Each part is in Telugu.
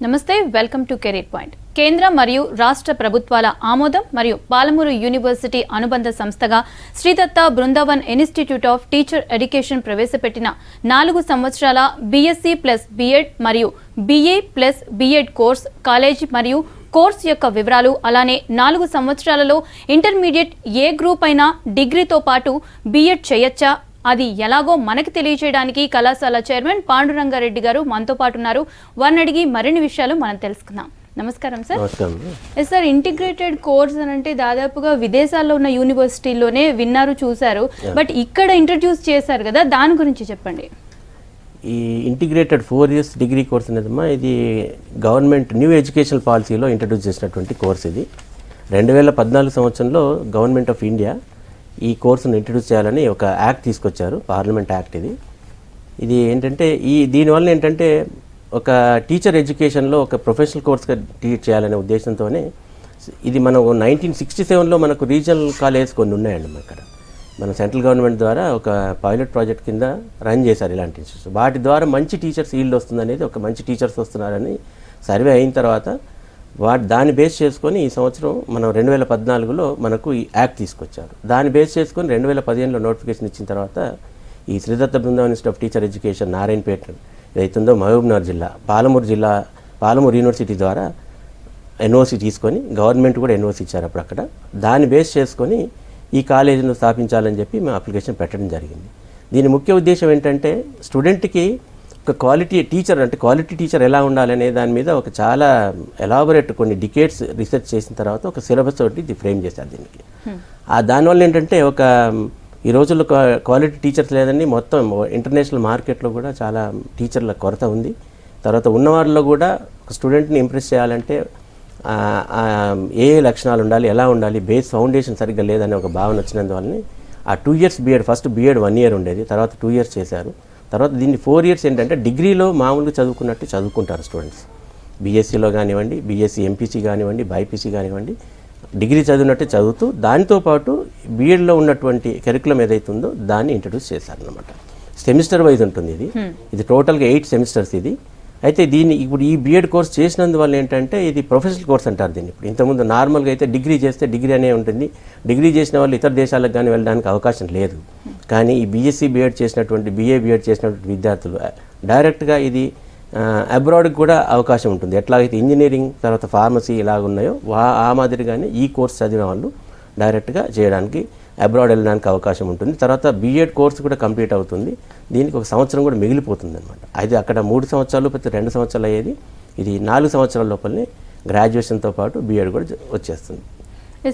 నమస్తే, వెల్కమ్ టు కెరీర్ పాయింట్. కేంద్ర మరియు రాష్ట్ర ప్రభుత్వాల ఆమోదం మరియు పాలమూరు యూనివర్సిటీ అనుబంధ సంస్థగా Sridatta Brindavan institute of teacher education ప్రవేశపెట్టిన 4 సంవత్సరాల బీఎస్సీ ప్లస్ బీఎడ్ మరియు BA plus BEd course college మరియు కోర్స్ యొక్క వివరాలు, అలానే 4 సంవత్సరాలలో ఇంటర్మీడియట్ ఏ గ్రూప్ అయినా డిగ్రీతో పాటు బీఎడ్ చేయొచ్చా, అది ఎలాగో మనకి తెలియజేయడానికి కళాశాల చైర్మన్ పాండురంగారెడ్డి గారు మనతో పాటు ఉన్నారు. వారిని అడిగి మరిన్ని విషయాలు మనం తెలుసుకుందాం. నమస్కారం సార్. సార్, ఇంటిగ్రేటెడ్ కోర్స్ అని అంటే దాదాపుగా విదేశాల్లో ఉన్న యూనివర్సిటీల్లోనే విన్నారు, చూశారు. బట్ ఇక్కడ ఇంట్రడ్యూస్ చేశారు కదా, దాని గురించి చెప్పండి. ఈ ఇంటిగ్రేటెడ్ 4 years డిగ్రీ కోర్స్ అనేదమ్మా, ఇది గవర్నమెంట్ న్యూ ఎడ్యుకేషన్ పాలసీలో ఇంట్రడ్యూస్ చేసినటువంటి కోర్స్. ఇది 2014 సంవత్సరంలో గవర్నమెంట్ ఆఫ్ ఇండియా ఈ కోర్సును ఇంట్రడ్యూస్ చేయాలని ఒక యాక్ట్ తీసుకొచ్చారు, పార్లమెంట్ యాక్ట్. ఇది ఏంటంటే దీనివల్ల ఏంటంటే ఒక టీచర్ ఎడ్యుకేషన్లో ఒక ప్రొఫెషనల్ కోర్స్గా టీచ్ చేయాలనే ఉద్దేశంతోనే ఇది మనం 1967లో మనకు రీజనల్ కాలేజ్ కొన్ని ఉన్నాయండి. ఇక్కడ మన సెంట్రల్ గవర్నమెంట్ ద్వారా ఒక పైలట్ ప్రాజెక్ట్ కింద రన్ చేశారు ఇలాంటి ఇన్స్టిట్యూట్స్. వాటి ద్వారా మంచి టీచర్స్ ఈల్డ్ వస్తుందనేది, ఒక మంచి టీచర్స్ వస్తున్నారని సర్వే అయిన తర్వాత దాన్ని బేస్ చేసుకొని ఈ సంవత్సరం మనం 2014లో మనకు ఈ యాక్ట్ తీసుకొచ్చారు. దాన్ని బేస్ చేసుకొని 2015లో నోటిఫికేషన్ ఇచ్చిన తర్వాత ఈ Sridatta Brindavan institute of teacher education Narayanpet ఏదైతుందో మహబూబ్నగర్ జిల్లా పాలమూరు యూనివర్సిటీ ద్వారా ఎన్ఓసి తీసుకొని గవర్నమెంట్ కూడా ఎన్ఓసి ఇచ్చారు అప్పుడు అక్కడ. దాన్ని బేస్ చేసుకొని ఈ కాలేజీను స్థాపించాలని చెప్పి మేము అప్లికేషన్ పెట్టడం జరిగింది. దీని ముఖ్య ఉద్దేశం ఏంటంటే స్టూడెంట్కి ఒక క్వాలిటీ టీచర్ ఎలా ఉండాలనే దాని మీద ఒక చాలా ఎలాబొరేట్ కొన్ని డికేట్స్ రీసెర్చ్ చేసిన తర్వాత ఒక సిలబస్ తోటి ఇది ఫ్రేమ్ చేశారు దీనికి. దానివల్ల ఏంటంటే ఈ రోజుల్లో క్వాలిటీ టీచర్స్ లేదని మొత్తం ఇంటర్నేషనల్ మార్కెట్లో కూడా చాలా టీచర్ల కొరత ఉంది. తర్వాత ఉన్నవారిలో కూడా ఒక స్టూడెంట్ని ఇంప్రెస్ చేయాలంటే ఏ లక్షణాలు ఉండాలి, ఎలా ఉండాలి, బేస్ ఫౌండేషన్ సరిగ్గా లేదనే ఒక భావన వచ్చినందువల్లనే ఆ 2 years BEd, first BEd 1 year ఉండేది, తర్వాత 2 years చేశారు. తర్వాత దీన్ని 4 years ఏంటంటే డిగ్రీలో మామూలుగా చదువుకున్నట్టు చదువుకుంటారు స్టూడెంట్స్. బీఎస్సీలో కానివ్వండి, బీఎస్సీ ఎంపీసీ కానివ్వండి, బైపీసీ కానివ్వండి, డిగ్రీ చదివినట్టు చదువుతూ దాంతోపాటు బీఎడ్లో ఉన్నటువంటి కరికులం ఏదైతుందో దాన్ని ఇంట్రడ్యూస్ చేశారనమాట. సెమిస్టర్ వైజ్ ఉంటుంది ఇది టోటల్గా 8 సెమిస్టర్స్ ఇది. అయితే ఇప్పుడు ఈ బీఎడ్ కోర్స్ చేసినందువల్ల ఏంటంటే ఇది ప్రొఫెషనల్ కోర్స్ అంటారు దీన్ని. ఇప్పుడు ఇంతకుముందు నార్మల్గా అయితే డిగ్రీ చేస్తే డిగ్రీ అనే ఉంటుంది, డిగ్రీ చేసిన వాళ్ళు ఇతర దేశాలకు కానీ వెళ్ళడానికి అవకాశం లేదు. కానీ ఈ బీఎస్సీ బీఎడ్ చేసినటువంటి బీఎడ్ చేసినటువంటి విద్యార్థులు డైరెక్ట్గా ఇది అబ్రాడ్కి కూడా అవకాశం ఉంటుంది. ఎట్లాగైతే ఇంజనీరింగ్ తర్వాత ఫార్మసీ ఇలాగున్నాయో ఆ మాదిరిగానే ఈ కోర్స్ చదివిన వాళ్ళు డైరెక్ట్గా చేయడానికి అబ్రాడ్ వెళ్ళడానికి అవకాశం ఉంటుంది. తర్వాత బీఎడ్ కోర్స్ కూడా కంప్లీట్ అవుతుంది. దీనికి 1 సంవత్సరం కూడా మిగిలిపోతుంది అనమాట. అది అక్కడ 3 సంవత్సరాలు ప్రతి 2 సంవత్సరాలు అయ్యేది, ఇది 4 సంవత్సరాల లోపలనే గ్రాడ్యుయేషన్తో పాటు బీఎడ్ కూడా వచ్చేస్తుంది.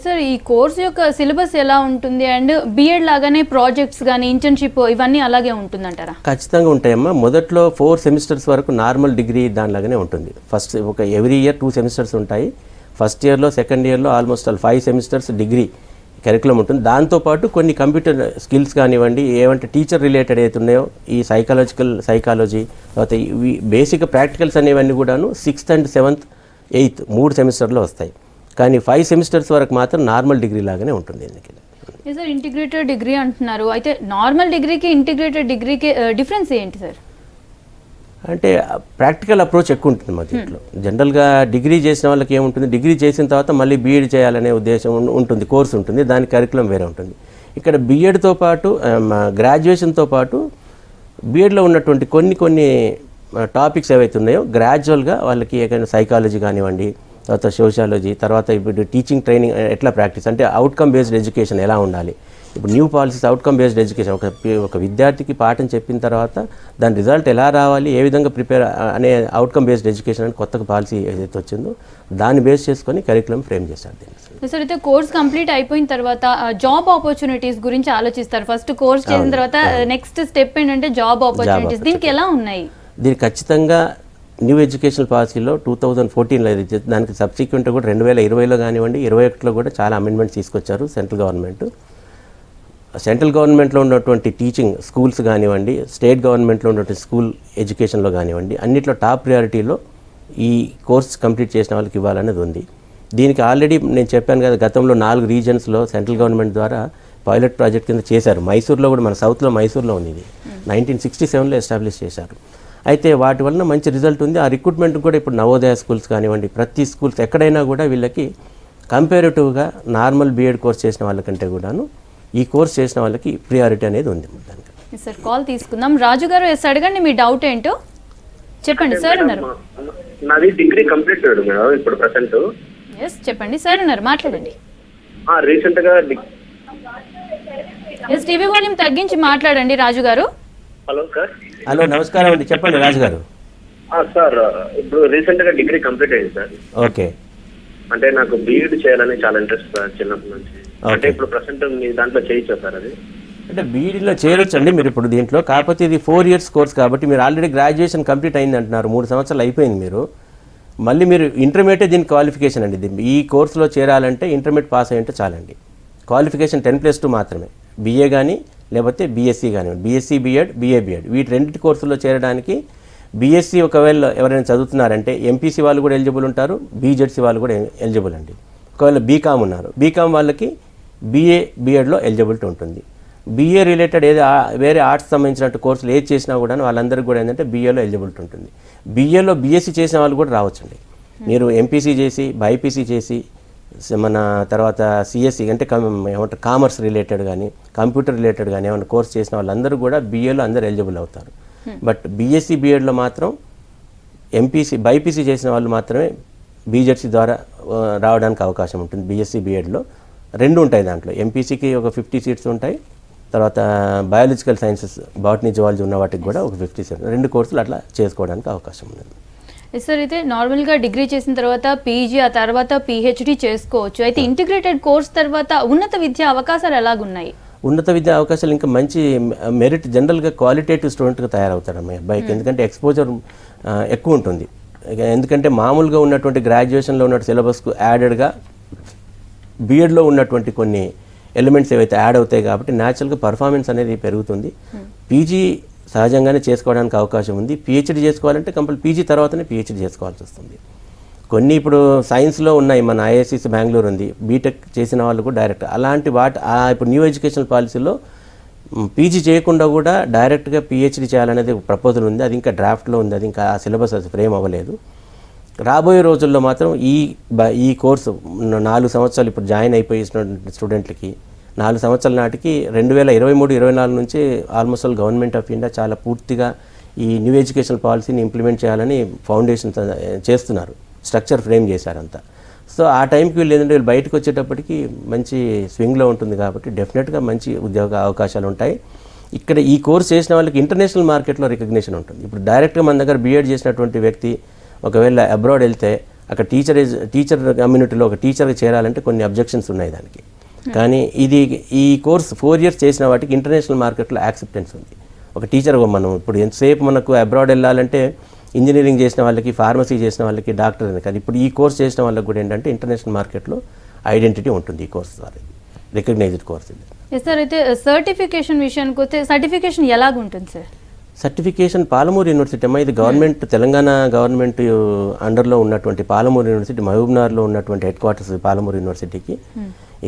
సార్, ఈ కోర్స్ యొక్క సిలబస్ ఎలా ఉంటుంది అండ్ బీఎడ్ లాగానే ప్రాజెక్ట్స్ కానీ ఇంటర్న్షిప్ ఇవన్నీ అలాగే ఉంటుందంటారా? ఖచ్చితంగా ఉంటాయమ్మా. మొదట్లో 4 సెమిస్టర్స్ వరకు నార్మల్ డిగ్రీ దానిలాగానే ఉంటుంది. ఫస్ట్ ఎవ్రీ ఇయర్ 2 సెమిస్టర్స్ ఉంటాయి. ఫస్ట్ ఇయర్లో సెకండ్ ఇయర్లో ఆల్మోస్ట్ 5 సెమిస్టర్స్ డిగ్రీ కరికులం ఉంటుంది. దాంతోపాటు కొన్ని కంప్యూటర్ స్కిల్స్ కానివ్వండి, ఏమంటే టీచర్ రిలేటెడ్ అయితే ఉన్నాయో ఈ సైకాలజీ, తర్వాత ఇవి బేసిక్ ప్రాక్టికల్స్ అనేవన్నీ కూడాను 6th and 7th 8th 3 సెమిస్టర్లో వస్తాయి. కానీ 5 సెమిస్టర్స్ వరకు మాత్రం నార్మల్ డిగ్రీ లాగానే ఉంటుంది. సార్, ఇంటిగ్రేటెడ్ డిగ్రీ అంటున్నారు, అయితే నార్మల్ డిగ్రీకి ఇంటిగ్రేటెడ్ డిగ్రీకి డిఫరెన్స్ ఏంటి సార్? అంటే ప్రాక్టికల్ అప్రోచ్ ఎక్కువ ఉంటుంది మా దీంట్లో. జనరల్గా డిగ్రీ చేసిన వాళ్ళకి ఏముంటుంది, డిగ్రీ చేసిన తర్వాత మళ్ళీ బీఎడ్ చేయాలనే ఉద్దేశం ఉంటుంది, కోర్స్ ఉంటుంది, దాని కరికులం వేరే ఉంటుంది. ఇక్కడ బీఎడ్తో పాటు గ్రాడ్యుయేషన్తో పాటు బీఎడ్లో ఉన్నటువంటి కొన్ని టాపిక్స్ ఏవైతే ఉన్నాయో గ్రాడ్యువల్గా వాళ్ళకి ఏదైనా సైకాలజీ కానివ్వండి, తర్వాత సోషాలజీ, తర్వాత ఇప్పుడు టీచింగ్ ట్రైనింగ్ ఎట్లా ప్రాక్టీస్ అంటే అవుట్కమ్ బేస్డ్ ఎడ్యుకేషన్ ఎలా ఉండాలి. ఇప్పుడు new policies outcome based education, ఒక విద్యార్థికి పాఠం చెప్పిన తర్వాత దాని రిజల్ట్ ఎలా రావాలి, ఏ విధంగా ప్రిపేర్ అనే అవుట్కమ్ బేస్డ్ ఎడ్యుకేషన్ అని కొత్తగా పాలసీ ఏదైతే వచ్చిందో దాన్ని బేస్ చేసుకొని కరికులం ఫ్రేమ్ చేశారు దీన్ని. సార్, అయితే కోర్స్ కంప్లీట్ అయిపోయిన తర్వాత జాబ్ ఆపర్చునిటీస్ గురించి ఆలోచిస్తారు. ఫస్ట్ కోర్స్ చేసిన తర్వాత నెక్స్ట్ స్టెప్ ఏంటంటే జాబ్ ఆపర్చునిటీస్. దీనికి ఎలా ఉన్నాయి? దీనికి ఖచ్చితంగా న్యూ ఎడ్యుకేషన్ పాలసీలో 2014లో ఏదైతే దానికి సబ్సిక్వెంట్ కూడా 2020లో కానివ్వండి, 2021లో కూడా చాలా అమెండ్మెంట్స్ తీసుకొచ్చారు సెంట్రల్ గవర్నమెంట్లో ఉన్నటువంటి టీచింగ్ స్కూల్స్ కానివ్వండి, స్టేట్ గవర్నమెంట్లో ఉన్నటువంటి స్కూల్ ఎడ్యుకేషన్లో కానివ్వండి, అన్నిట్లో టాప్ ప్రియారిటీలో ఈ కోర్స్ కంప్లీట్ చేసిన వాళ్ళకి ఇవ్వాలనేది ఉంది. దీనికి ఆల్రెడీ నేను చెప్పాను కదా, గతంలో 4 రీజన్స్లో సెంట్రల్ గవర్నమెంట్ ద్వారా పైలట్ ప్రాజెక్ట్ కింద చేశారు. మైసూర్లో కూడా, మన సౌత్లో మైసూర్లో ఉంది, ఇది 1967లో ఎస్టాబ్లిష్ చేశారు. అయితే వాటి వలన మంచి రిజల్ట్ ఉంది. ఆ రిక్రూట్మెంట్ కూడా ఇప్పుడు నవోదయ స్కూల్స్ కానివ్వండి, ప్రతి స్కూల్స్ ఎక్కడైనా కూడా వీళ్ళకి కంపారిటివ్గా నార్మల్ బీఎడ్ కోర్స్ చేసిన వాళ్ళకంటే కూడాను ఈ కోర్స్ చేసిన వాళ్ళకి ప్రియారిటీ అనేది ఉంది దానికి. సార్ కాల్ తీసుకుందాం. రాజు గారు ఎస్ అడగండి, మీ డౌట్ ఏంటో చెప్పండి. సార్ ఉన్నారు. నాది డిగ్రీ కంప్లీట్ మేడం ఇప్పుడు ప్రెసెంట్. ఎస్ చెప్పండి, సార్ ఉన్నారు, మాట్లాడండి. రీసెంట్ గా ఎస్ టీవీ వాల్యూమ్ తగ్గించి మాట్లాడండి రాజు గారు. Hello sir. హలో నమస్కారం అండి, చెప్పండి రాజు గారు. సార్ ఇప్పుడు రీసెంట్ గా డిగ్రీ కంప్లీట్ అయింది సార్. ఓకే. అంటే నాకు బీఎడ్ చేయాలని చాలా ఇంట్రెస్ట్ సార్ చిన్నప్పటి నుంచి. అంటే ఇప్పుడు ప్రెసెంట్ మీ దాంట్లో చేయొచ్చా సార్ అది? అంటే బీఈడీలో చేరొచ్చండి మీరు ఇప్పుడు దీంట్లో. కాకపోతే ఇది 4 years కోర్స్ కాబట్టి మీరు ఆల్రెడీ గ్రాడ్యుయేషన్ కంప్లీట్ అయింది అంటున్నారు, 3 సంవత్సరాలు అయిపోయింది మీరు. మళ్ళీ మీరు ఇంటర్మీడియట్ దీని క్వాలిఫికేషన్ అండి. ఈ కోర్సులో చేరాలంటే ఇంటర్మీడియట్ పాస్ అయ్యి ఉంటే చాలండి. క్వాలిఫికేషన్ 10+2 మాత్రమే. బీఏ కానీ లేకపోతే బీఎస్సీ కానివ్వండి, బీఎస్సీ బీఎడ్, బీఏ బీఎడ్ వీటి రెండింటి కోర్సుల్లో చేరడానికి బీఎస్సీ ఒకవేళ ఎవరైనా చదువుతున్నారంటే ఎంపీసీ వాళ్ళు కూడా ఎలిజిబుల్ ఉంటారు, బీజెడ్సీ వాళ్ళు కూడా ఎలిజిబుల్ అండి. ఒకవేళ బీకామ్ ఉన్నారు, బీకామ్ వాళ్ళకి బీఏ బీఎడ్లో ఎలిజిబిలిటీ ఉంటుంది. బీఏ రిలేటెడ్ ఏది వేరే ఆర్ట్స్ సంబంధించినట్టు కోర్సులు ఏది చేసినా కూడా వాళ్ళందరికీ కూడా ఏంటంటే బీఏలో ఎలిజిబిలిటీ ఉంటుంది. బీఏలో బీఎస్సీ చేసిన వాళ్ళు కూడా రావచ్చండి. మీరు ఎంపీసీ చేసి బైపీసీ చేసి మన తర్వాత సిఎస్సి అంటే ఏమంటారు కామర్స్ రిలేటెడ్ కానీ కంప్యూటర్ రిలేటెడ్ కానీ ఏమైనా కోర్స్ చేసిన వాళ్ళందరూ కూడా బీఏలో అందరూ ఎలిజిబుల్ అవుతారు. బట్ బీఎస్సీ బీఎడ్లో మాత్రం ఎంపీసీ బైపీసీ చేసిన వాళ్ళు మాత్రమే బీజెడ్సీ ద్వారా రావడానికి అవకాశం ఉంటుంది. బీఎస్సీ బీఎడ్లో 2 ఉంటాయి, దాంట్లో ఎంపీసీకి ఒక 50 సీట్స్ ఉంటాయి, తర్వాత బయాలజికల్ సైన్సెస్ బాటనీ జువాలజీ ఉన్న వాటికి కూడా ఒక 50 సీట్స్, 2 కోర్సులు అట్లా చేసుకోవడానికి అవకాశం ఉంది. సార్ అయితే నార్మల్గా డిగ్రీ చేసిన తర్వాత పీజీ, ఆ తర్వాత పిహెచ్డి చేసుకోవచ్చు. అయితే ఇంటిగ్రేటెడ్ కోర్స్ తర్వాత ఉన్నత విద్యా అవకాశాలు ఎలాగున్నాయి? ఉన్నత విద్యా అవకాశాలు ఇంకా మంచి మెరిట్ జనరల్గా క్వాలిటేటివ్ స్టూడెంట్గా తయారవుతారు అమ్మాయి అబ్బాయికి. ఎందుకంటే ఎక్స్పోజర్ ఎక్కువ ఉంటుంది. ఎందుకంటే మామూలుగా ఉన్నటువంటి గ్రాడ్యుయేషన్లో ఉన్న సిలబస్కు యాడెడ్గా బీఎడ్లో ఉన్నటువంటి కొన్ని ఎలిమెంట్స్ ఏవైతే యాడ్ అవుతాయి కాబట్టి న్యాచురల్గా పర్ఫార్మెన్స్ అనేది పెరుగుతుంది. పీజీ సహజంగానే చేసుకోవడానికి అవకాశం ఉంది. పిహెచ్డీ చేసుకోవాలంటే పీజీ తర్వాతనే పిహెచ్డీ చేసుకోవాల్సి వస్తుంది. కొన్ని ఇప్పుడు సైన్స్లో ఉన్నాయి, మన ఐఐఎస్సి బెంగళూరు ఉంది, బీటెక్ చేసిన వాళ్ళు కూడా డైరెక్ట్ అలాంటి ఇప్పుడు న్యూ ఎడ్యుకేషన్ పాలసీలో పీజీ చేయకుండా కూడా డైరెక్ట్గా పిహెచ్డీ చేయాలనేది ఒక ప్రపోజల్ ఉంది. అది ఇంకా డ్రాఫ్ట్లో ఉంది, అది ఇంకా ఆ సిలబస్ అది ఫ్రేమ్ అవ్వలేదు. రాబోయే రోజుల్లో మాత్రం ఈ కోర్సు 4 సంవత్సరాలు ఇప్పుడు జాయిన్ అయిపోయి స్టూడెంట్లకి 4 సంవత్సరాల నాటికి 2023-24 నుంచి almost all government of India చాలా పూర్తిగా ఈ న్యూ ఎడ్యుకేషన్ పాలసీని ఇంప్లిమెంట్ చేయాలని ఫౌండేషన్ చేస్తున్నారు, స్ట్రక్చర్ ఫ్రేమ్ చేశారంతా. సో ఆ టైంకి వీళ్ళు బయటకు వచ్చేటప్పటికి మంచి స్వింగ్లో ఉంటుంది కాబట్టి డెఫినెట్గా మంచి ఉద్యోగ అవకాశాలు ఉంటాయి. ఇక్కడ ఈ కోర్స్ చేసిన వాళ్ళకి ఇంటర్నేషనల్ మార్కెట్లో రికగ్నిషన్ ఉంటుంది. ఇప్పుడు డైరెక్ట్గా మన దగ్గర బీఎడ్ చేసినటువంటి వ్యక్తి ఒకవేళ అబ్రాడ్ వెళ్తే అక్కడ టీచర్ కమ్యూనిటీలో ఒక టీచర్గా చేరాలంటే కొన్ని అబ్జెక్షన్స్ ఉన్నాయి దానికి. కానీ ఈ కోర్స్ 4 years చేసిన వాటికి ఇంటర్నేషనల్ మార్కెట్లో యాక్సెప్టెన్స్ ఉంది. ఒక టీచర్గా మనం ఇప్పుడు ఎంతసేపు మనకు అబ్రాడ్ వెళ్ళాలంటే ఇంజనీరింగ్ చేసిన వాళ్ళకి, ఫార్మసీ చేసిన వాళ్ళకి, డాక్టర్ అని కాదు, ఇప్పుడు ఈ కోర్స్ చేసిన వాళ్ళకి కూడా ఏంటంటే ఇంటర్నేషనల్ మార్కెట్లో ఐడెంటిటీ ఉంటుంది ఈ కోర్స్ ద్వారా, రికగ్నైజ్డ్ కోర్స్ ఇది. సార్ అయితే సర్టిఫికేషన్ విషయానికి వస్తే సర్టిఫికేషన్ ఎలాగుంటుంది సార్? సర్టిఫికేషన్ పాలమూరు యూనివర్సిటీ అమ్మా, ఇది గవర్నమెంట్ తెలంగాణ గవర్నమెంట్ అండర్లో ఉన్నటువంటి పాలమూరు యూనివర్సిటీ, మహబూబ్నగర్లో ఉన్నటువంటి హెడ్ క్వార్టర్స్ పాలమూరు యూనివర్సిటీకి.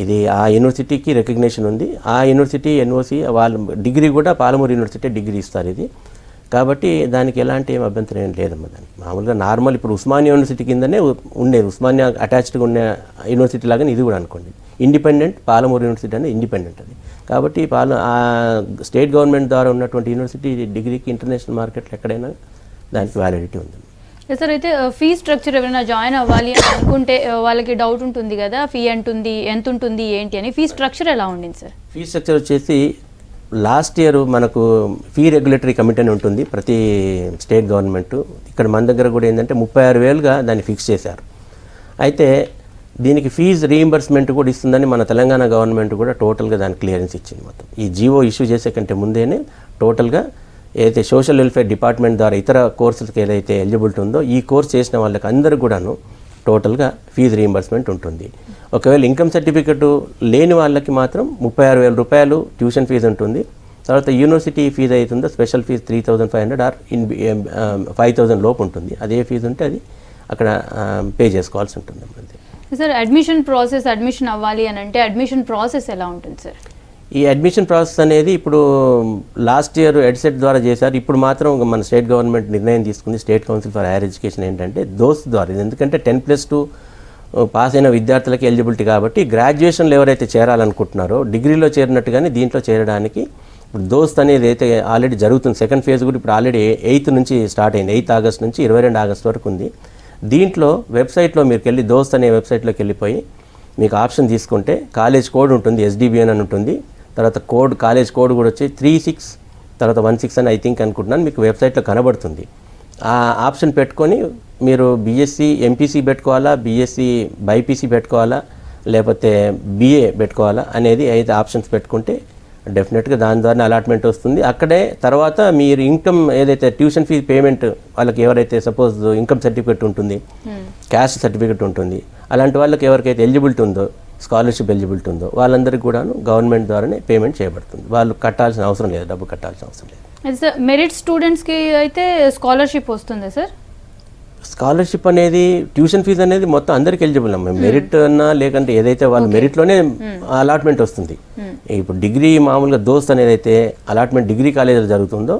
ఇది ఆ యూనివర్సిటీకి రికగ్నిషన్ ఉంది. ఆ యూనివర్సిటీ ఎన్ఓసి వాళ్ళు డిగ్రీ కూడా పాలమూరు యూనివర్సిటీ డిగ్రీ ఇస్తారు ఇది. కాబట్టి దానికి ఎలాంటి ఏం అభ్యంతరం ఏం లేదమ్మా. దానికి మామూలుగా నార్మల్ ఇప్పుడు ఉస్మానియా యూనివర్సిటీ కిందనే ఉండేది, ఉస్మానియా అటాచ్డ్గా ఉన్న యూనివర్సిటీ లాగానే ఇది కూడా అనుకోండి. ఇండిపెండెంట్ పాలమూరు యూనివర్సిటీ అనేది ఇండిపెండెంట్ అది. కాబట్టి స్టేట్ గవర్నమెంట్ ద్వారా ఉన్నటువంటి యూనివర్సిటీ డిగ్రీకి ఇంటర్నేషనల్ మార్కెట్లో ఎక్కడైనా దానికి వ్యాలిడిటీ ఉంది. సార్ అయితే ఫీ స్ట్రక్చర్ ఎవరైనా జాయిన్ అవ్వాలి అని అనుకుంటే వాళ్ళకి డౌట్ ఉంటుంది కదా, ఫీ ఎంత ఉంటుంది ఏంటి అని. ఫీ స్ట్రక్చర్ ఎలా ఉండింది సార్? ఫీ స్ట్రక్చర్ వచ్చేసి లాస్ట్ ఇయర్ మనకు ఫీ రెగ్యులేటరీ కమిటీ అని ఉంటుంది ప్రతి స్టేట్ గవర్నమెంట్. ఇక్కడ మన దగ్గర కూడా ఏంటంటే 36,000గా దాన్ని ఫిక్స్ చేశారు. అయితే దీనికి ఫీజు రీయింబర్స్మెంట్ కూడా ఇస్తుందని మన తెలంగాణ గవర్నమెంట్ కూడా టోటల్గా దానికి క్లియరెన్స్ ఇచ్చింది. మొత్తం ఈ జీవో ఇష్యూ చేసే కంటే ముందేనే టోటల్గా ఏదైతే సోషల్ వెల్ఫేర్ డిపార్ట్మెంట్ ద్వారా ఇతర కోర్సులకు ఏదైతే ఎలిజిబిలిటీ ఉందో ఈ కోర్స్ చేసిన వాళ్ళకి అందరూ కూడాను టోటల్గా ఫీజు రీయింబర్స్మెంట్ ఉంటుంది. ఒకవేళ ఇన్కమ్ సర్టిఫికెట్ లేని వాళ్ళకి మాత్రం 36,000 రూపాయలు ట్యూషన్ ఫీజు ఉంటుంది. తర్వాత యూనివర్సిటీ ఫీజు అవుతుందో స్పెషల్ ఫీజు 3,500 ఆర్ 5,000 లోపు ఉంటుంది. అదే ఫీజు ఉంటే అది అక్కడ పే చేసుకోవాల్సి ఉంటుంది. సార్ అడ్మిషన్ అవ్వాలి అని అంటే అడ్మిషన్ ప్రాసెస్ ఎలా ఉంటుంది సార్? ఈ అడ్మిషన్ ప్రాసెస్ అనేది ఇప్పుడు లాస్ట్ ఇయర్ ఎడ్సెట్ ద్వారా చేశారు. ఇప్పుడు మాత్రం మన స్టేట్ గవర్నమెంట్ నిర్ణయం తీసుకుంది, state council for higher education ఏంటంటే దోస్త్ ద్వారా. ఇది ఎందుకంటే 10+2 పాస్ అయిన విద్యార్థులకి ఎలిజిబిలిటీ కాబట్టి గ్రాడ్యుయేషన్లో ఎవరైతే చేరాలనుకుంటున్నారో డిగ్రీలో చేరినట్టుగానే దీంట్లో చేరడానికి ఇప్పుడు దోస్త్ అనేది అయితే ఆల్రెడీ జరుగుతుంది. సెకండ్ ఫేజ్ కూడా ఇప్పుడు ఆల్రెడీ 8th నుంచి స్టార్ట్ అయింది. 8 ఆగస్ట్ నుంచి 22 ఆగస్ట్ వరకు ఉంది. దీంట్లో వెబ్సైట్లో మీరు వెళ్ళి దోస్త్ అనే వెబ్సైట్లోకి వెళ్ళిపోయి మీకు ఆప్షన్ తీసుకుంటే కాలేజ్ కోడ్ ఉంటుంది, SDBN అని ఉంటుంది. తర్వాత కోడ్ కాలేజ్ కోడ్ కూడా వచ్చి 36 తర్వాత 16 అని అనుకుంటున్నాను మీకు వెబ్సైట్లో కనబడుతుంది. ఆ ఆప్షన్ పెట్టుకొని మీరు బీఎస్సీ ఎంపీసీ పెట్టుకోవాలా, బీఎస్సీ బైపీసీ పెట్టుకోవాలా, లేకపోతే BA పెట్టుకోవాలా అనేది అయితే ఆప్షన్స్ పెట్టుకుంటే డెఫినెట్గా దాని ద్వారా అలాట్మెంట్ వస్తుంది. అక్కడే తర్వాత మీరు ఇన్కమ్ ఏదైతే ట్యూషన్ ఫీ పేమెంట్ వాళ్ళకి ఎవరైతే సపోజ్ ఇన్కమ్ సర్టిఫికేట్ ఉంటుంది, క్యాస్ట్ సర్టిఫికేట్ ఉంటుంది, అలాంటి వాళ్ళకి ఎవరికైతే ఎలిజిబిలిటీ ఉందో, స్కాలర్షిప్ ఎలిజిబిలిటీ ఉందో వాళ్ళందరికీ కూడాను గవర్నమెంట్ ద్వారానే పేమెంట్ చేయబడుతుంది. వాళ్ళు కట్టాల్సిన అవసరం లేదు, డబ్బు కట్టాల్సిన అవసరం లేదు. సార్ మెరిట్ స్టూడెంట్స్కి అయితే స్కాలర్షిప్ వస్తుందా సార్? స్కాలర్షిప్ అనేది ట్యూషన్ ఫీజు అనేది మొత్తం అందరికి ఎలిజిబుల్ అమ్మ. మెరిట్ అన్నా లేకంటే ఏదైతే వాళ్ళు మెరిట్లోనే అలాట్మెంట్ వస్తుంది. ఇప్పుడు డిగ్రీ మామూలుగా దోస్త్ అనేది అయితే అలాట్మెంట్ డిగ్రీ కాలేజీలో జరుగుతుందో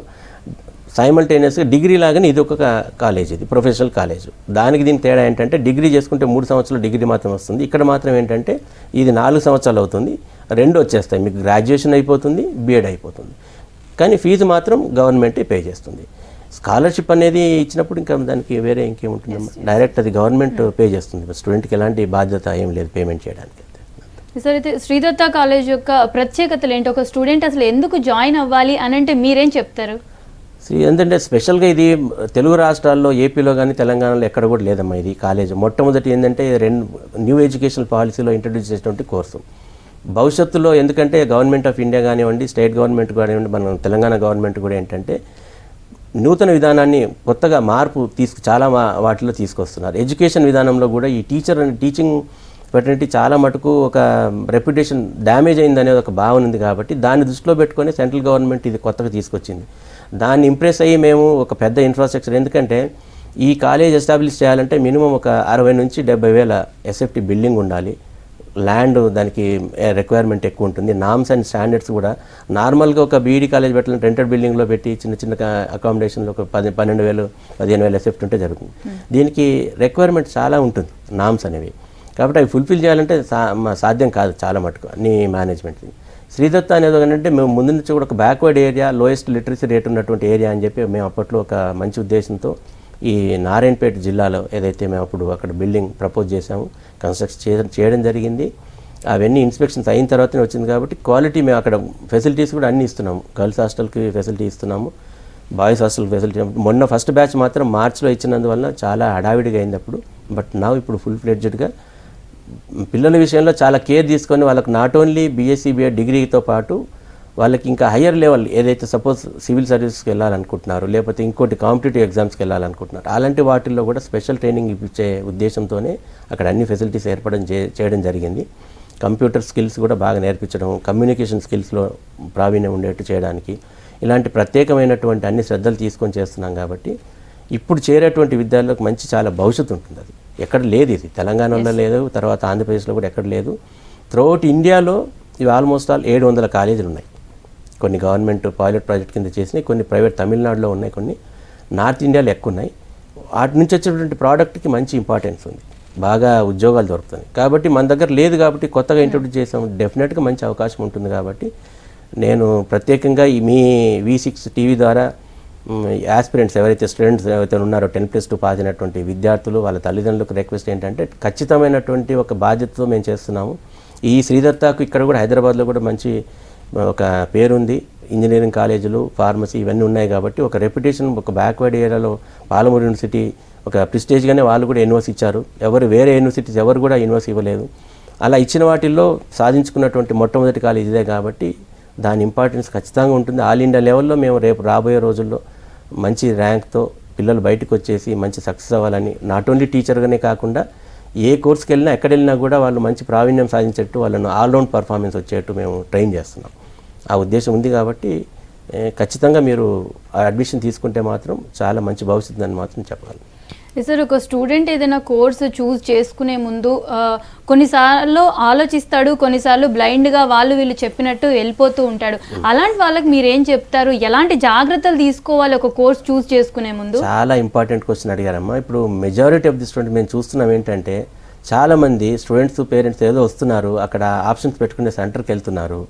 సైమల్టేనియస్గా డిగ్రీ లాగానే ఇది ఒక కాలేజ్, ఇది ప్రొఫెషనల్ కాలేజ్. దానికి దీని తేడా ఏంటంటే డిగ్రీ చేసుకుంటే 3 సంవత్సరాలు డిగ్రీ మాత్రం వస్తుంది. ఇక్కడ మాత్రం ఏంటంటే ఇది 4 సంవత్సరాలు అవుతుంది, 2 వచ్చేస్తాయి. మీకు గ్రాడ్యుయేషన్ అయిపోతుంది, B.Ed అయిపోతుంది. కానీ ఫీజు మాత్రం గవర్నమెంటే పే చేస్తుంది. స్కాలర్షిప్ అనేది ఇచ్చినప్పుడు ఇంకా దానికి వేరే ఇంకేముంటుందమ్మా, డైరెక్ట్ అది గవర్నమెంట్ పే చేస్తుంది. స్టూడెంట్కి ఎలాంటి బాధ్యత ఏం లేదు పేమెంట్ చేయడానికి. సార్ అయితే శ్రీదత్త కాలేజ్ యొక్క ప్రత్యేకతలు ఏంటి? ఒక స్టూడెంట్ అసలు ఎందుకు జాయిన్ అవ్వాలి అని అంటే మీరేం చెప్తారు? ఎందుకంటే స్పెషల్గా ఇది తెలుగు రాష్ట్రాల్లో ఏపీలో కానీ తెలంగాణలో ఎక్కడ కూడా లేదమ్మా ఇది కాలేజ్. మొట్టమొదటి ఏంటంటే న్యూ ఎడ్యుకేషనల్ పాలసీలో ఇంట్రడ్యూస్ చేసినటువంటి కోర్సు. భవిష్యత్తులో ఎందుకంటే గవర్నమెంట్ ఆఫ్ ఇండియా కానివ్వండి, స్టేట్ గవర్నమెంట్ కానివ్వండి, మన తెలంగాణ గవర్నమెంట్ కూడా ఏంటంటే నూతన విధానాన్ని కొత్తగా మార్పు చాలా వాటిలో తీసుకొస్తున్నారు. ఎడ్యుకేషన్ విధానంలో కూడా ఈ టీచింగ్ ఫెటర్నిటీ చాలా మటుకు ఒక రెప్యుటేషన్ డ్యామేజ్ అయిందనేది ఒక భావన ఉంది. కాబట్టి దాన్ని దృష్టిలో పెట్టుకొని సెంట్రల్ గవర్నమెంట్ ఇది కొత్తగా తీసుకొచ్చింది. దాన్ని ఇంప్రెస్ అయ్యి మేము ఒక పెద్ద ఇన్ఫ్రాస్ట్రక్చర్, ఎందుకంటే ఈ కాలేజ్ ఎస్టాబ్లిష్ చేయాలంటే మినిమం ఒక 60 నుంచి 70 వేల SFT బిల్డింగ్ ఉండాలి. ల్యాండ్ దానికి రిక్వైర్మెంట్ ఎక్కువ ఉంటుంది. నామ్స్ అండ్ స్టాండర్డ్స్ కూడా నార్మల్గా ఒక BEd కాలేజ్ పెట్టాలంటే రెంటెడ్ బిల్డింగ్లో పెట్టి చిన్న అకామిడేషన్లో ఒక 12,000 15,000 SFT ఉంటే జరుగుతుంది. దీనికి రిక్వైర్మెంట్ చాలా ఉంటుంది నామ్స్ అనేవి. కాబట్టి అవి ఫుల్ఫిల్ చేయాలంటే సాధ్యం కాదు చాలా మటుకు అన్ని మేనేజ్మెంట్. శ్రీదత్త అనేది ఏంటంటే మేము ముందు నుంచి కూడా ఒక backward area, lowest literacy rate ఉన్నటువంటి ఏరియా అని చెప్పి మేము అప్పట్లో ఒక మంచి ఉద్దేశంతో ఈ నారాయణపేట జిల్లాలో ఏదైతే మేము అప్పుడు అక్కడ బిల్డింగ్ ప్రపోజ్ చేసాము, కన్స్ట్రక్ట్ చేయడం జరిగింది. అవన్నీ ఇన్స్పెక్షన్స్ అయిన తర్వాతనే వచ్చింది. కాబట్టి క్వాలిటీ మేము అక్కడ ఫెసిలిటీస్ కూడా అన్నీ ఇస్తున్నాము. గర్ల్స్ హాస్టల్కి ఫెసిలిటీ ఇస్తున్నాము, బాయ్స్ హాస్టల్ ఫెసిలిటీ. మొన్న ఫస్ట్ బ్యాచ్ మాత్రం మార్చిలో ఇచ్చినందువల్ల చాలా హడావిడిగా అయింది అప్పుడు. బట్ నా ఇప్పుడు ఫుల్ ఫ్లెడ్జ్డ్గా పిల్లల విషయంలో చాలా కేర్ తీసుకొని వాళ్ళకు నాట్ ఓన్లీ BSc B.Ed డిగ్రీతో పాటు వాళ్ళకి ఇంకా హయ్యర్ లెవెల్ ఏదైతే సపోజ్ సివిల్ సర్వీసెస్కి వెళ్ళాలనుకుంటున్నారు, లేకపోతే ఇంకోటి కాంపిటేటివ్ ఎగ్జామ్స్కి వెళ్ళాలనుకుంటున్నారు, అలాంటి వాటిల్లో కూడా స్పెషల్ ట్రైనింగ్ ఇచ్చే ఉద్దేశంతోనే అక్కడ అన్ని ఫెసిలిటీస్ చేయడం జరిగింది. కంప్యూటర్ స్కిల్స్ కూడా బాగా నేర్పించడం, కమ్యూనికేషన్ స్కిల్స్లో ప్రావీణ్యం ఉండేట్టు చేయడానికి ఇలాంటి ప్రత్యేకమైనటువంటి అన్ని శ్రద్ధలు తీసుకొని చేస్తున్నాం. కాబట్టి ఇప్పుడు చేరేటువంటి విద్యార్థులకు మంచి చాలా భవిష్యత్తు ఉంటుంది. అది ఎక్కడ లేదు, ఇది తెలంగాణలో లేదు, తర్వాత ఆంధ్రప్రదేశ్లో కూడా ఎక్కడ లేదు. త్రూఅవుట్ ఇండియాలో ఇవి ఆల్మోస్ట్ 700 కాలేజీలు ఉన్నాయి. కొన్ని గవర్నమెంట్ పైలట్ ప్రాజెక్ట్ కింద చేసినాయి, కొన్ని ప్రైవేట్ తమిళనాడులో ఉన్నాయి, కొన్ని నార్త్ ఇండియాలో ఎక్కువ ఉన్నాయి. వాటి నుంచి వచ్చేటువంటి ప్రోడక్ట్కి మంచి ఇంపార్టెన్స్ ఉంది, బాగా ఉద్యోగాలు దొరుకుతున్నాయి. కాబట్టి మన దగ్గర లేదు కాబట్టి కొత్తగా ఇంట్రొడ్యూస్ చేసాం, డెఫినెట్గా మంచి అవకాశం ఉంటుంది. కాబట్టి నేను ప్రత్యేకంగా మీ V6 టీవీ ద్వారా యాస్పిరెంట్స్ ఎవరైతే స్టూడెంట్స్ ఎవరైతే ఉన్నారో 10+2 పాస్ అయినటువంటి విద్యార్థులు వాళ్ళ తల్లిదండ్రులకు రిక్వెస్ట్ ఏంటంటే ఖచ్చితమైనటువంటి ఒక బాధ్యతతో మేము చేస్తున్నాము. ఈ శ్రీదత్తకు ఇక్కడ కూడా హైదరాబాద్లో కూడా మంచి ఒక పేరుంది. ఇంజనీరింగ్ కాలేజీలు, ఫార్మసీ ఇవన్నీ ఉన్నాయి. కాబట్టి ఒక రెప్యుటేషన్ ఒక బ్యాక్వర్డ్ ఏరియాలో పాలమూరు యూనివర్సిటీ ఒక ప్రిస్టేజ్గానే వాళ్ళు కూడా యూనివర్సిటీ ఇచ్చారు. వేరే యూనివర్సిటీస్ ఎవరు కూడా యూనివర్సిటీ ఇవ్వలేదు. అలా ఇచ్చిన వాటిల్లో సాధించుకున్నటువంటి మొట్టమొదటి కాలేజ్ ఇదే. కాబట్టి దాని ఇంపార్టెన్స్ ఖచ్చితంగా ఉంటుంది. ఆల్ ఇండియా లెవెల్లో మేము రేపు రాబోయే రోజుల్లో మంచి ర్యాంక్తో పిల్లలు బయటకు వచ్చేసి మంచి సక్సెస్ అవ్వాలని, నాట్ ఓన్లీ టీచర్గానే కాకుండా ఏ కోర్స్కి వెళ్ళినా ఎక్కడ వెళ్ళినా కూడా వాళ్ళు మంచి ప్రావీణ్యం సాధించేట్టు, వాళ్ళను ఆల్రౌండ్ పర్ఫార్మెన్స్ వచ్చేట్టు మేము ట్రైన్ చేస్తున్నాం. ఆ ఉద్దేశం ఉంది. కాబట్టి ఖచ్చితంగా మీరు అడ్మిషన్ తీసుకుంటే మాత్రం చాలా మంచి భవిష్యత్తు అని మాత్రం చెప్పగలను. సార్ ఒక స్టూడెంట్ ఏదైనా కోర్సు చూస్ చేసుకునే ముందు కొన్నిసార్లు ఆలోచిస్తాడు, కొన్నిసార్లు బ్లైండ్గా వీళ్ళు చెప్పినట్టు వెళ్ళిపోతూ ఉంటాడు. అలాంటి వాళ్ళకి మీరు ఏం చెప్తారు? ఎలాంటి జాగ్రత్తలు తీసుకోవాలి ఒక కోర్స్ చూస్ చేసుకునే ముందు? చాలా ఇంపార్టెంట్ క్వశ్చన్ అడిగారమ్మా. ఇప్పుడు మెజారిటీ ఆఫ్ ది స్టూడెంట్ మేము చూస్తున్నాం ఏంటంటే, చాలామంది స్టూడెంట్స్ పేరెంట్స్ ఏదో వస్తున్నారు, అక్కడ ఆప్షన్స్ పెట్టుకునే సెంటర్కి వెళ్తున్నారు,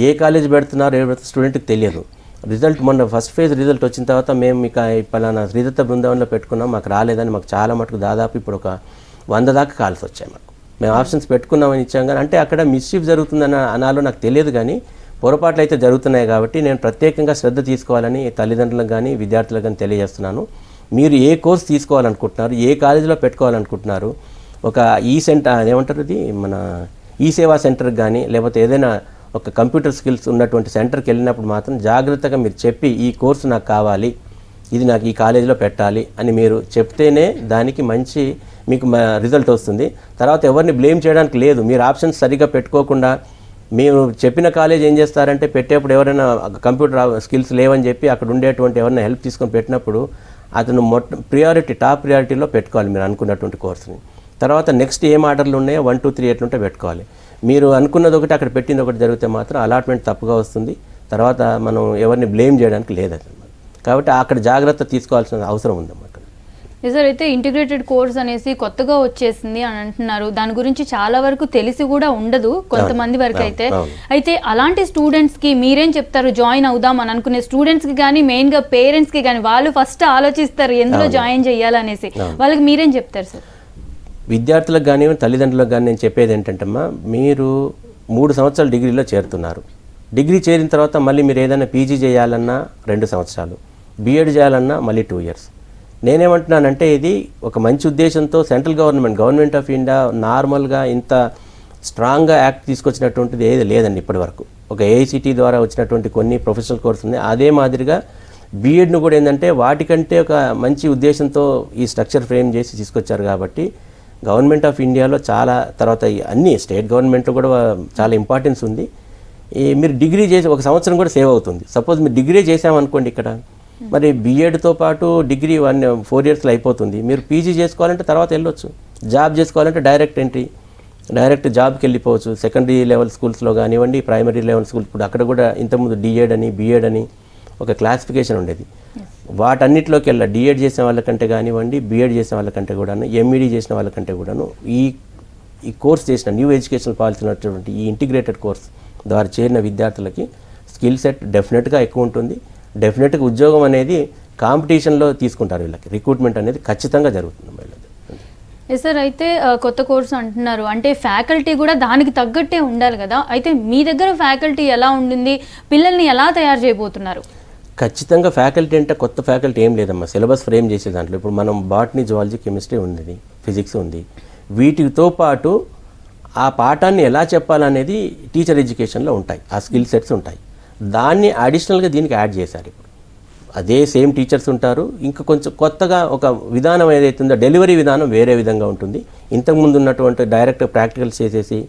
ఏ కాలేజ్ పెడుతున్నారు ఏ స్టూడెంట్కి తెలియదు. రిజల్ట్ మొన్న ఫస్ట్ ఫేజ్ రిజల్ట్ వచ్చిన తర్వాత మేము ఇక పలానా శ్రీదత్త బృందావనంలో పెట్టుకున్నాం, మాకు రాలేదని మాకు చాలా మటుకు దాదాపు ఇప్పుడు ఒక 100 దాకా కాల్స్ వచ్చాయి మాకు. మేము ఆప్షన్స్ పెట్టుకున్నామని ఇచ్చాం కానీ, అంటే అక్కడ మిస్చీఫ్ జరుగుతుందని అనాలో నాకు తెలియదు, కానీ పొరపాట్లు అయితే జరుగుతున్నాయి. కాబట్టి నేను ప్రత్యేకంగా శ్రద్ధ తీసుకోవాలని తల్లిదండ్రులకు కానీ విద్యార్థులకు కానీ తెలియజేస్తున్నాను. మీరు ఏ కోర్స్ తీసుకోవాలనుకుంటున్నారు, ఏ కాలేజీలో పెట్టుకోవాలనుకుంటున్నారు, ఒక ఏమంటారు ఇది మన సేవా సెంటర్కి కానీ లేకపోతే ఏదైనా ఒక కంప్యూటర్ స్కిల్స్ ఉన్నటువంటి సెంటర్కి వెళ్ళినప్పుడు మాత్రం జాగ్రత్తగా మీరు చెప్పి ఈ కోర్సు నాకు కావాలి, ఇది నాకు ఈ కాలేజీలో పెట్టాలి అని మీరు చెప్తేనే దానికి మంచి మీకు రిజల్ట్ వస్తుంది. తర్వాత ఎవరిని బ్లేమ్ చేయడానికి లేదు. మీరు ఆప్షన్స్ సరిగ్గా పెట్టుకోకుండా మీరు చెప్పిన కాలేజ్ ఏం చేస్తారంటే, పెట్టేప్పుడు ఎవరైనా కంప్యూటర్ స్కిల్స్ లేవని చెప్పి అక్కడ ఉండేటువంటి ఎవరైనా హెల్ప్ తీసుకొని పెట్టినప్పుడు అతను టాప్ ప్రియారిటీలో పెట్టుకోవాలి మీరు అనుకున్నటువంటి కోర్సుని. తర్వాత నెక్స్ట్ ఏం ఆర్డర్లు ఉన్నాయో 1, 2, 3 ఎట్లుంటే పెట్టుకోవాలి. మీరు అనుకున్నది ఒకటి అక్కడ పెట్టింది ఒకటి జరిగితే మాత్రం అలాట్మెంట్ తప్పుగా వస్తుంది. తర్వాత మనం ఎవరిని బ్లేమ్ చేయడానికి లేదన్నమాట. కాబట్టి అక్కడ జాగ్రత్త తీసుకోవాల్సిన అవసరం ఉందన్నమాట. సార్, అయితే ఇంటిగ్రేటెడ్ కోర్స్ అనేసి కొత్తగా వచ్చేసింది అని అంటున్నారు. దాని గురించి చాలా వరకు తెలిసి కూడా ఉండదు కొంతమంది వరకు అయితే అలాంటి స్టూడెంట్స్కి మీరేం చెప్తారు? జాయిన్ అవుదాం అని అనుకునే స్టూడెంట్స్కి కానీ మెయిన్గా పేరెంట్స్కి కానీ వాళ్ళు ఫస్ట్ ఆలోచిస్తారు ఎందులో జాయిన్ చేయాలనేసి, వాళ్ళకి మీరేం చెప్తారు సార్? విద్యార్థులకు కానీ తల్లిదండ్రులకు కానీ నేను చెప్పేది ఏంటంటమ్మా, మీరు 3 సంవత్సరాలు డిగ్రీలో చేరుతున్నారు. డిగ్రీ చేరిన తర్వాత మళ్ళీ మీరు ఏదైనా పీజీ చేయాలన్నా 2 సంవత్సరాలు, బీఎడ్ చేయాలన్నా మళ్ళీ 2 years. నేనేమంటున్నానంటే, ఇది ఒక మంచి ఉద్దేశంతో సెంట్రల్ గవర్నమెంట్ ఆఫ్ ఇండియా నార్మల్గా ఇంత స్ట్రాంగ్గా యాక్ట్ తీసుకొచ్చినటువంటిది ఏది లేదండి ఇప్పటి వరకు. ఒక ఏఐసిటీ ద్వారా వచ్చినటువంటి కొన్ని ప్రొఫెషనల్ కోర్సు ఉంది. అదే మాదిరిగా బీఎడ్ను కూడా ఏంటంటే వాటికంటే ఒక మంచి ఉద్దేశంతో ఈ స్ట్రక్చర్ ఫ్రేమ్ చేసి తీసుకొచ్చారు. కాబట్టి గవర్నమెంట్ ఆఫ్ ఇండియాలో చాలా, తర్వాత అన్ని స్టేట్ గవర్నమెంట్లో కూడా చాలా ఇంపార్టెన్స్ ఉంది. మీరు డిగ్రీ చేసి 1 సంవత్సరం కూడా సేవ్ అవుతుంది. సపోజ్ మీరు డిగ్రీ చేసామనుకోండి ఇక్కడ, మరి బీఎడ్తో పాటు డిగ్రీ 4 yearsలో అయిపోతుంది. మీరు పీజీ చేసుకోవాలంటే తర్వాత వెళ్ళొచ్చు, జాబ్ చేసుకోవాలంటే డైరెక్ట్ జాబ్కి వెళ్ళిపోవచ్చు. సెకండరీ లెవెల్ స్కూల్స్లో కానివ్వండి, ప్రైమరీ లెవెల్ స్కూల్స్ కూడా, అక్కడ కూడా ఇంతకుముందు డిఎడ్ అని బీఎడ్ అని ఒక క్లాసిఫికేషన్ ఉండేది. వాటన్నిటిలోకి వెళ్ళా డిఎడ్ చేసిన వాళ్ళకంటే కానివ్వండి, బీఎడ్ చేసిన వాళ్ళకంటే కూడాను, ఎంఈడి చేసిన వాళ్ళకంటే కూడాను ఈ కోర్స్ చేసిన న్యూ ఎడ్యుకేషనల్ పాలసీ ఉన్నటువంటి ఈ ఇంటిగ్రేటెడ్ కోర్స్ ద్వారా చేరిన విద్యార్థులకి స్కిల్ సెట్ డెఫినెట్గా ఎక్కువ ఉంటుంది. డెఫినెట్గా ఉద్యోగం అనేది కాంపిటీషన్లో తీసుకుంటారు. వీళ్ళకి రిక్రూట్మెంట్ అనేది ఖచ్చితంగా జరుగుతుంది. సార్, అయితే కొత్త కోర్సు అంటున్నారు, అంటే ఫ్యాకల్టీ కూడా దానికి తగ్గట్టే ఉండాలి కదా. అయితే మీ దగ్గర ఫ్యాకల్టీ ఎలా ఉండింది, పిల్లల్ని ఎలా తయారు చేయబోతున్నారు? ఖచ్చితంగా ఫ్యాకల్టీ అంటే కొత్త ఫ్యాకల్టీ ఏం లేదమ్మా. సిలబస్ ఫ్రేమ్ చేసే దాంట్లో ఇప్పుడు మనం బాటనీ, జువాలజీ, కెమిస్ట్రీ ఉంది, ఫిజిక్స్ ఉంది. వీటితో పాటు ఆ పాఠాన్ని ఎలా చెప్పాలనేది టీచర్ ఎడ్యుకేషన్లో ఉంటాయి, ఆ స్కిల్ సెట్స్ ఉంటాయి. దాన్ని అడిషనల్గా దీనికి యాడ్ చేశారు. ఇప్పుడు అదే సేమ్ టీచర్స్ ఉంటారు, ఇంకా కొంచెం కొత్తగా ఒక విధానం ఏదైతే ఉందో డెలివరీ విధానం వేరే విధంగా ఉంటుంది. ఇంతకుముందు ఉన్నటువంటి డైరెక్ట్ ప్రాక్టికల్స్ చేసేసి,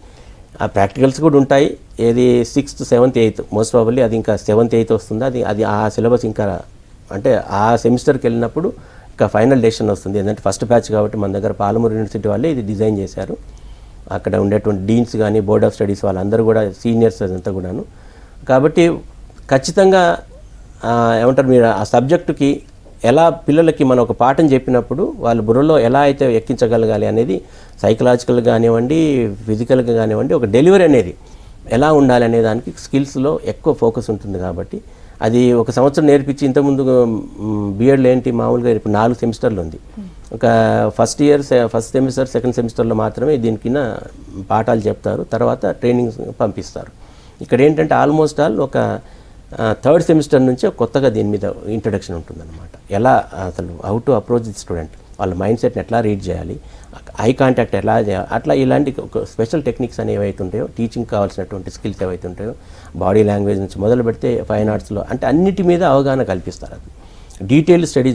ఆ ప్రాక్టికల్స్ కూడా ఉంటాయి. ఏది 6th, 7th, 8th most probably అది ఇంకా 7th, 8th వస్తుంది. అది ఆ సిలబస్ ఇంకా అంటే ఆ సెమిస్టర్కి వెళ్ళినప్పుడు ఇంకా ఫైనల్ డెసిషన్ వస్తుంది. ఏంటంటే ఫస్ట్ బ్యాచ్ కాబట్టి మన దగ్గర పాలమూరు యూనివర్సిటీ వాళ్ళే ఇది డిజైన్ చేశారు. అక్కడ ఉండేటువంటి డీన్స్ కానీ బోర్డ్ ఆఫ్ స్టడీస్ వాళ్ళందరూ కూడా సీనియర్స్ అదంతా కూడాను. కాబట్టి ఖచ్చితంగా ఏమంటారు, మీరు ఆ సబ్జెక్టుకి ఎలా పిల్లలకి మనం ఒక పాఠం చెప్పినప్పుడు వాళ్ళ బుర్రలో ఎలా అయితే ఎక్కించగలగాలి అనేది సైకలాజికల్గా కానివ్వండి, ఫిజికల్గా కానివ్వండి, ఒక డెలివరీ అనేది ఎలా ఉండాలి అనే దానికి స్కిల్స్లో ఎక్కువ ఫోకస్ ఉంటుంది. కాబట్టి అది 1 సంవత్సరం నేర్పించి, ఇంతకుముందు బీఎడ్లో ఏంటి మామూలుగా ఇప్పుడు 4 సెమిస్టర్లు ఉంది. ఒక ఫస్ట్ సెమిస్టర్, సెకండ్ సెమిస్టర్లో మాత్రమే దీనికి పాఠాలు చెప్తారు, తర్వాత ట్రైనింగ్ పంపిస్తారు. ఇక్కడ ఏంటంటే ఆల్మోస్ట్ ఆల్ ఒక 3rd సెమిస్టర్ నుంచి కొత్తగా దీని మీద ఇంట్రడక్షన్ ఉంటుందన్నమాట. ఎలా అసలు how to approach the student, వాళ్ళ మైండ్ సెట్ని ఎట్లా రీడ్ చేయాలి, ఐ కాంటాక్ట్ ఎలా చేయాలి, అట్లా ఇలాంటి స్పెషల్ టెక్నిక్స్ అనేవి ఏవైతే ఉంటాయో, టీచింగ్ కావాల్సినటువంటి స్కిల్స్ ఏవైతే ఉంటాయో, బాడీ లాంగ్వేజ్ నుంచి మొదలు పెడితే ఫైన్ ఆర్ట్స్లో అంటే అన్నిటి మీద అవగాహన కల్పిస్తారు. అది డీటెయిల్ స్టడీ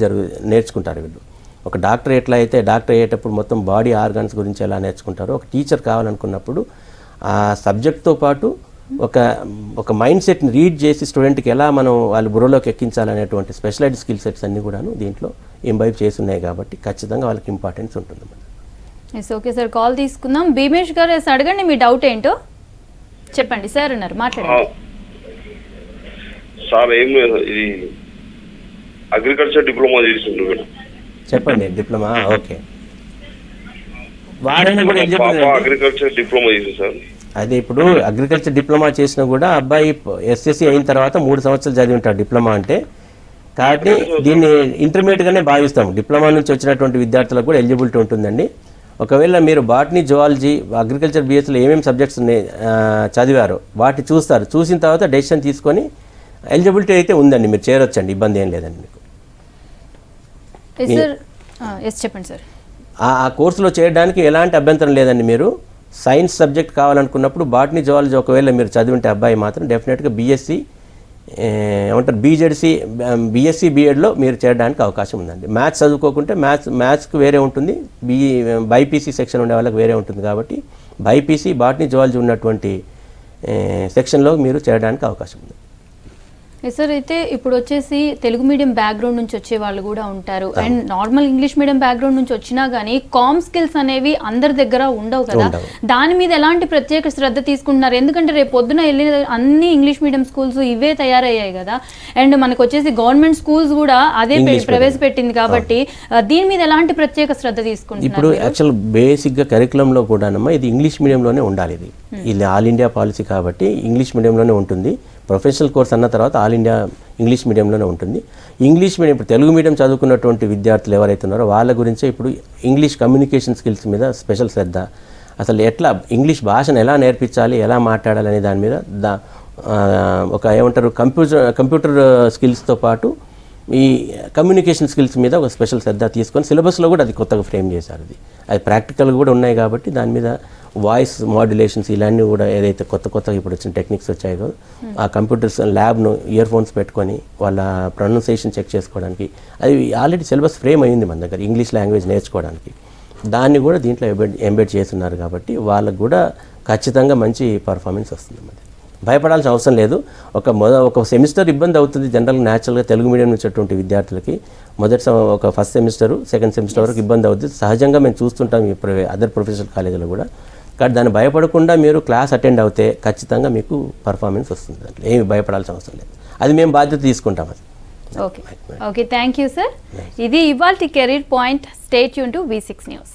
నేర్చుకుంటారు వీళ్ళు. ఒక డాక్టర్ ఎట్లా అయితే డాక్టర్ అయ్యేటప్పుడు మొత్తం బాడీ ఆర్గాన్స్ గురించి ఎలా నేర్చుకుంటారో, ఒక టీచర్ కావాలనుకున్నప్పుడు ఆ సబ్జెక్ట్తో పాటు ఒక మైండ్ సెట్ని రీడ్ చేసి స్టూడెంట్కి ఎలా మనం వాళ్ళ బుర్రలోకి ఎక్కించాలనేటువంటి స్పెషలైజ్డ్ స్కిల్ సెట్స్ అన్నీ కూడాను దీంట్లో ఇంబైబ్ చేసి ఉన్నాయి కాబట్టి ఖచ్చితంగా వాళ్ళకి ఇంపార్టెన్స్ ఉంటుంది. ఎస్ ఓకే సార్, కాల్ తీసుకుందాం. భీమేష్ గారు ఎస్ అడగండి, మీ డౌట్ ఏంటో చెప్పండి. సార్ ఉన్నారు, మాట్లాడండి. సార్ ఏం లేదు, ఇది అగ్రికల్చర్ డిప్లొమా చేసిండు మేడం. చెప్పండి. Diploma okay. వారైనా కూడా అగ్రికల్చర్ డిప్లొమా చేసింది సార్. అదే ఇప్పుడు అగ్రికల్చర్ డిప్లొమా చేసినా కూడా అబ్బాయి ఎస్ఎస్సి అయిన తర్వాత 3 సంవత్సరాలు చదివి ఉంటాడు డిప్లొమా అంటే. కాబట్టి దీన్ని ఇంటర్మీడియట్గానే భావిస్తాం. డిప్లొమా నుంచి వచ్చినటువంటి విద్యార్థులకు కూడా ఎలిజిబిలిటీ ఉంటుందండి. ఒకవేళ మీరు బాటనీ, జువాలజీ, అగ్రికల్చర్ బిఎస్లో ఏమేమి సబ్జెక్ట్స్ ఉన్నాయి చదివారో వాటిని చూస్తారు. చూసిన తర్వాత డెసిషన్ తీసుకొని ఎలిజిబిలిటీ అయితే ఉందండి, మీరు చేరొచ్చండి, ఇబ్బంది ఏం లేదండి మీకు. చెప్పండి సార్. ఆ కోర్సులో చేయడానికి ఎలాంటి అభ్యంతరం లేదండి. మీరు సైన్స్ సబ్జెక్ట్ కావాలనుకున్నప్పుడు బాటనీ, జువాలజీ ఒకవేళ మీరు చదివి ఉంటే అబ్బాయి మాత్రం డెఫినెట్గా బీఎస్సీ ఏమంటారు బీజెడ్సీ, బీఎస్సీ బీఎడ్లో మీరు చేరడానికి అవకాశం ఉందండి. మ్యాథ్స్ చదువుకోకుంటే మ్యాథ్స్కి వేరే ఉంటుంది, బైపీసీ సెక్షన్ ఉండే వాళ్ళకి వేరే ఉంటుంది. కాబట్టి బైపీసీ, బాటనీ, జువాలజీ ఉన్నటువంటి సెక్షన్లో మీరు చేరడానికి అవకాశం ఉంది. సార్ అయితే ఇప్పుడు వచ్చేసి తెలుగు మీడియం బ్యాక్గ్రౌండ్ నుంచి వచ్చే వాళ్ళు కూడా ఉంటారు, and normal English medium background నుంచి వచ్చినా కానీ కామ్ స్కిల్స్ అనేవి అందరి దగ్గర ఉండవు కదా. దాని మీద ఎలాంటి ప్రత్యేక శ్రద్ధ తీసుకుంటున్నారు? ఎందుకంటే రేపు పొద్దున వెళ్ళిన అన్ని ఇంగ్లీష్ మీడియం స్కూల్స్ ఇవే తయారయ్యాయి కదా, అండ్ మనకు వచ్చేసి గవర్నమెంట్ స్కూల్స్ కూడా అదే ప్రవేశపెట్టింది కాబట్టి దీని మీద ఎలాంటి ప్రత్యేక శ్రద్ధ తీసుకుంటున్నారు? ఇప్పుడు యాక్చువల్ బేసిక్గా కరికులంలో కూడా ఇది ఇంగ్లీష్ మీడియంలోనే ఉండాలి. ఇది ఆల్ ఇండియా పాలసీ కాబట్టి ఇంగ్లీష్ మీడియంలోనే ఉంటుంది. ప్రొఫెషనల్ కోర్స్ అన్న తర్వాత ఆల్ ఇండియా ఇంగ్లీష్ మీడియంలోనే ఉంటుంది. ఇంగ్లీష్ మీడియం ఇప్పుడు తెలుగు మీడియం చదువుకున్నటువంటి విద్యార్థులు ఎవరైతే ఉన్నారో వాళ్ళ గురించే ఇప్పుడు ఇంగ్లీష్ కమ్యూనికేషన్ స్కిల్స్ మీద స్పెషల్ శ్రద్ధ, అసలు ఎట్లా ఇంగ్లీష్ భాషను ఎలా నేర్పించాలి, ఎలా మాట్లాడాలి అనే దాని మీద ఒక ఏమంటారు కంప్యూటర్ స్కిల్స్తో పాటు ఈ కమ్యూనికేషన్ స్కిల్స్ మీద ఒక స్పెషల్ శ్రద్ధ తీసుకొని సిలబస్లో కూడా అది కొత్తగా ఫ్రేమ్ చేశారు. అది ప్రాక్టికల్ కూడా ఉన్నాయి కాబట్టి దాని మీద వాయిస్ మాడ్యులేషన్స్ ఇలాంటివి కూడా ఏదైతే కొత్తగా ఇప్పుడు వచ్చిన టెక్నిక్స్ వచ్చాయో ఆ కంప్యూటర్స్ ల్యాబ్ను ఇయర్ ఫోన్స్ పెట్టుకొని వాళ్ళ ప్రొనౌన్సియేషన్ చెక్ చేసుకోవడానికి అది ఆల్రెడీ సిలబస్ ఫ్రేమ్ అయ్యింది మన దగ్గర ఇంగ్లీష్ లాంగ్వేజ్ నేర్చుకోవడానికి. దాన్ని కూడా దీంట్లో ఎంబెడ్ చేస్తున్నారు కాబట్టి వాళ్ళకు కూడా ఖచ్చితంగా మంచి పర్ఫార్మెన్స్ వస్తుంది. మరి భయపడాల్సిన అవసరం లేదు. ఒక సెమిస్టర్ ఇబ్బంది అవుతుంది జనరల్గా న్యాచురల్గా తెలుగు మీడియం నుంచి అటువంటి విద్యార్థులకి ఒక ఫస్ట్ సెమిస్టరు, సెకండ్ సెమిస్టర్ వరకు ఇబ్బంది అవుతుంది. సహజంగా మేము చూస్తుంటాం ఈ అదర్ ప్రొఫెషనల్ కాలేజీలో కూడా. కానీ దాన్ని భయపడకుండా మీరు క్లాస్ అటెండ్ అవుతే ఖచ్చితంగా మీకు పర్ఫార్మెన్స్ వస్తుంది. దాంట్లో ఏమి భయపడాల్సిన అవసరం లేదు. అది మేము బాధ్యత తీసుకుంటాం. అది ఓకే, థ్యాంక్ యూ సార్. ఇది ఇవాల్టి career point. Stay tune to V6 news.